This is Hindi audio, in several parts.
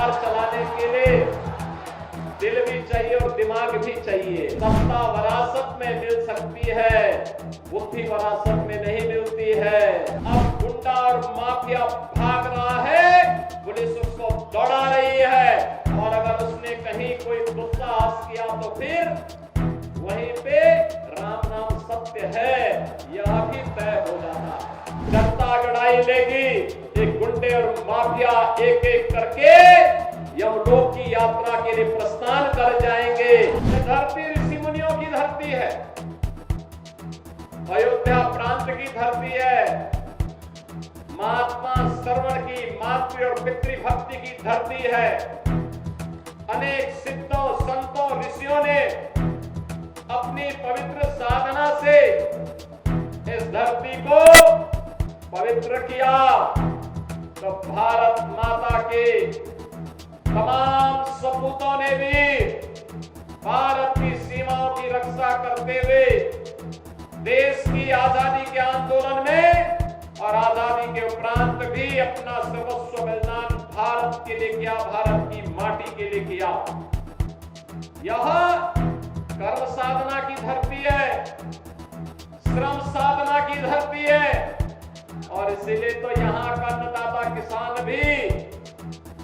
सरकार चलाने के लिए दिल भी चाहिए और दिमाग भी चाहिए। सत्ता विरासत में मिल सकती है, बुद्धि विरासत में नहीं मिलती है। अब गुंडा और माफिया भाग रहा है, पुलिस उसको दौड़ा रही है, और अगर उसने कहीं कोई दुस्साहस किया तो फिर वहीं पे राम नाम सत्य है, यह भी तय हो जाता। जनता लड़ाई लेगी, एक गुंडे और माफिया एक एक करके यमलोक की यात्रा के लिए प्रस्थान कर जाएंगे। ये धरती ऋषि मुनियों की धरती है, अयोध्या प्रांत की धरती है, महात्मा श्रवण की, मातृ और पितृभक्ति की धरती है। अनेक सिद्धों संतों ऋषियों ने अपनी पवित्र साधना से इस धरती को पवित्र किया। तो भारत माता के तमाम सपूतों ने भी भारत की सीमाओं की रक्षा करते हुए देश की आजादी के आंदोलन में और आजादी के उपरांत भी अपना सर्वस्व बलिदान भारत के लिए किया, भारत की माटी के लिए किया। यह कर्म साधना की धरती है, श्रम साधना की धरती है, और इसीलिए तो यहाँ का अन्नदाता किसान भी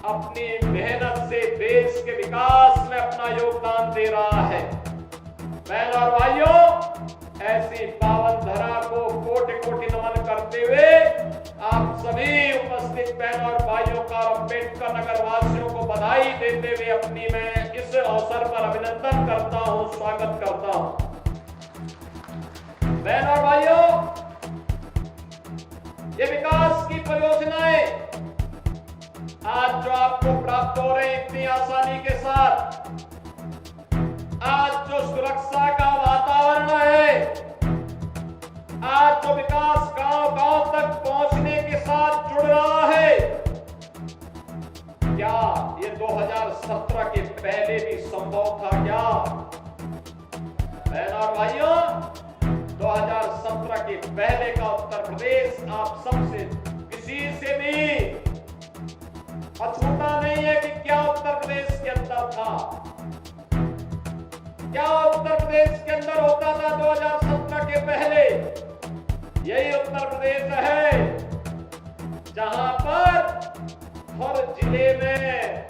अपनी मेहनत से देश के विकास में अपना योगदान दे रहा है। बहनों और भाइयों, ऐसी पावन धरा को कोटि कोटि नमन करते हुए आप सभी उपस्थित बहनों और भाइयों का अम्बेडकर नगर वासियों को बधाई देते हुए अपनी मैं इस अवसर पर अभिनंदन करता हूं, स्वागत करता हूं। बहनों और भाइयों, ये विकास की परियोजनाएं आज जो आपको प्राप्त हो रही इतनी आसानी के साथ, आज जो सुरक्षा का वातावरण है, आज जो विकास गांव-गांव तक पहुंचने के साथ जुड़ रहा है, क्या ये 2017 के पहले भी संभव था क्या? बहनों और भाइयों, 2017 के पहले का उत्तर प्रदेश आप सबसे किसी से भी अछूता नहीं है कि क्या उत्तर प्रदेश के अंदर था, क्या उत्तर प्रदेश के अंदर होता था 2017 के पहले। यही उत्तर प्रदेश है जहां पर हर जिले में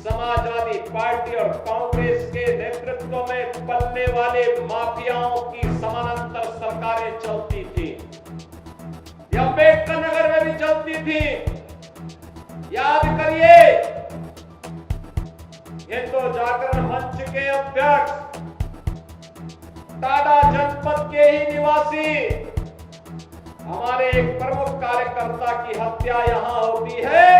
समाजवादी पार्टी और कांग्रेस के नेतृत्व में पलने वाले माफियाओं की समानांतर सरकारें चलती थी। यह अम्बेडकर नगर में भी चलती थी। याद करिए, हिंदू जागरण मंच के अध्यक्ष, टाटा जनपद के ही निवासी, हमारे एक प्रमुख कार्यकर्ता की हत्या यहां होती है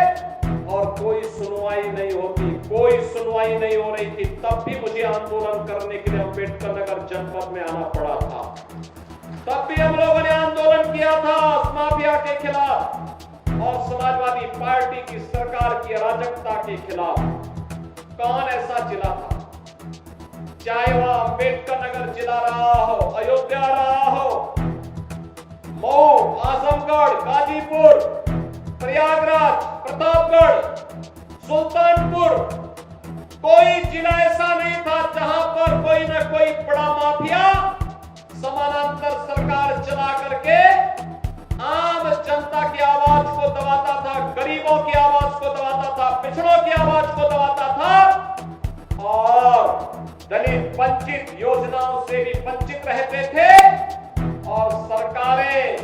और कोई सुनवाई नहीं होती, कोई सुनवाई नहीं हो रही थी। तब भी मुझे आंदोलन करने के लिए अम्बेडकर नगर जनपद में आना पड़ा था। तब भी हम लोगों ने आंदोलन किया था माफिया के खिलाफ और समाजवादी पार्टी की सरकार की अराजकता के खिलाफ। कौन ऐसा जिला था, चाहे वह अम्बेडकर नगर जिला रहा हो, अयोध्या रहा हो, मऊ, आजमगढ़, गाजीपुर, प्रयागराज, प्रतापगढ़, सुल्तानपुर, कोई जिला ऐसा नहीं था जहां पर कोई न कोई बड़ा माफिया समानांतर सरकार चला करके आम जनता की आवाज को दबाता था, गरीबों की आवाज को दबाता था, पिछड़ों की आवाज को दबाता था और दलित वंचित योजनाओं से भी वंचित रहते थे। और सरकारें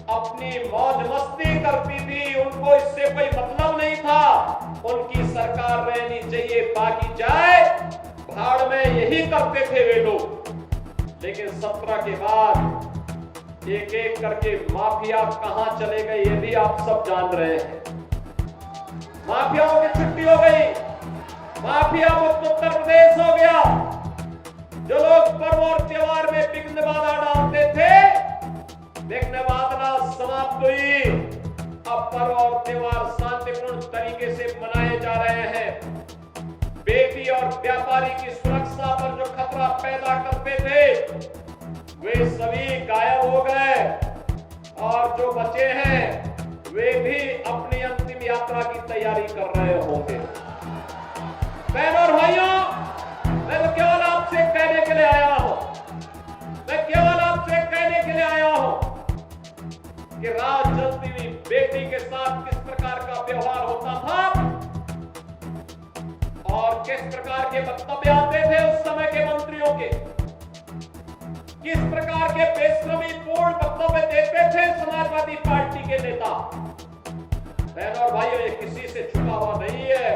अपनी मौज मस्ती करती थी, उनको इससे कोई मतलब नहीं था। उनकी सरकार रहनी चाहिए, बाकी जाए भाड़ में, यही करते थे वे लोग। लेकिन 17 के बाद एक एक करके माफिया कहां चले गए ये भी आप सब जान रहे हैं। माफियाओं की छुट्टी हो गई, माफिया मुक्त उत्तर प्रदेश हो गया। जो लोग पर्व और त्योहार में विघ्न बाधा डालते थे, विघ्न बाधा समाप्त हुई। अब पर्व और त्योहार शांतिपूर्ण तरीके से मनाए जा रहे हैं। बेटी और व्यापारी की सुरक्षा पर जो खतरा पैदा करते थे वे सभी गायब हो गए, और जो बचे हैं वे भी अपनी अंतिम यात्रा की तैयारी कर रहे होंगे। बेटी के साथ किस प्रकार का व्यवहार होता था और किस प्रकार के वक्तव्य आते थे उस समय के मंत्रियों के, किस प्रकार के बेशर्मी पूर्ण वक्तव्य देते थे समाजवादी पार्टी के नेता। बहनों और भाइयों, ये किसी से छुपा हुआ नहीं है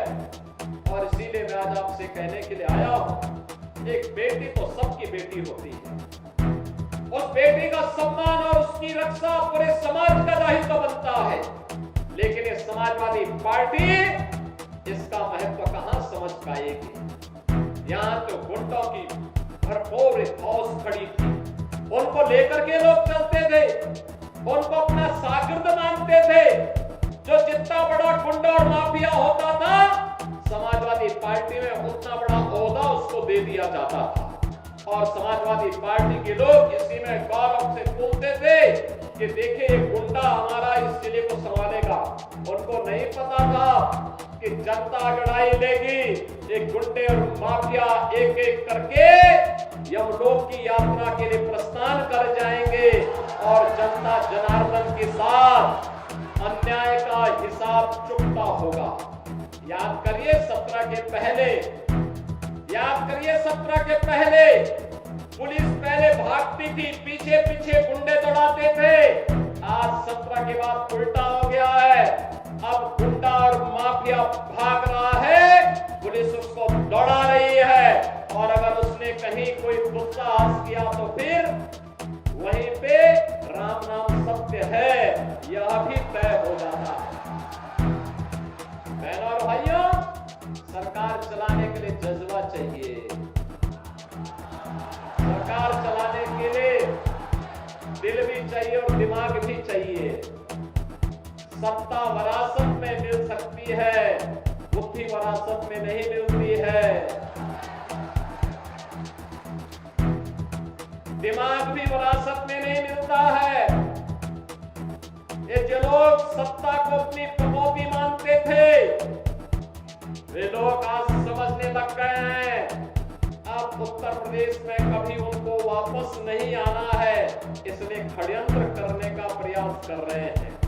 और इसीलिए मैं आज आपसे कहने के लिए आया हूं, एक बेटी तो सबकी बेटी होती है। उस बेटी का सम्मान और उसकी रक्षा पूरे समाज का दायित्व बनता है, लेकिन ये समाजवादी पार्टी इसका महत्व कहां समझ पाएगी। यहां तो गुंडों की भरपूर फौज खड़ी थी, उनको लेकर के लोग चलते थे, उनको अपना शागिर्द मानते थे। जो जितना बड़ा गुंडा और माफिया होता था, समाजवादी पार्टी में उतना बड़ा ओहदा उसको दे दिया जाता था और समाजवादी पार्टी के लोग इसी में गौरव से बोलते थे कि देखिए ये गुंडा हमारा इस जिले को संभालेगा। उनको नहीं पता था कि जनता अगड़ाई लेगी, एक गुंडे और माफिया एक एक करके यमलोक की यात्रा के लिए प्रस्थान कर जाएंगे और जनता जनार्दन के साथ अन्याय का हिसाब चुकता होगा। याद करिए 17 के पहले, याद करिए 17 के पहले पुलिस पहले भागती थी, पीछे पीछे गुंडे दौड़ाते थे। आज 17 के बाद उल्टा हो गया है, अब गुंडा और माफिया भाग रहा है, पुलिस उसको दौड़ा रही है और अगर उसने कहीं कोई दुस्साहस किया तो फिर वहीं पे राम नाम सत्य है यह भी तय हो जाता है। बहनों और भाइयों, सरकार चलाने के लिए जज्बा चाहिए, सरकार चलाने के लिए दिल भी चाहिए और दिमाग भी चाहिए। सत्ता वरासत में मिल सकती है, बुद्धि वरासत में नहीं मिलती है। दिमाग भी विरासत में नहीं मिलता है। ये जो लोग सत्ता को अपनी प्रमोदी मानते थे, वे लोग आज समझने लग गए हैं अब उत्तर प्रदेश में कभी उनको वापस नहीं आना है, इसलिए षड्यंत्र करने का प्रयास कर रहे हैं।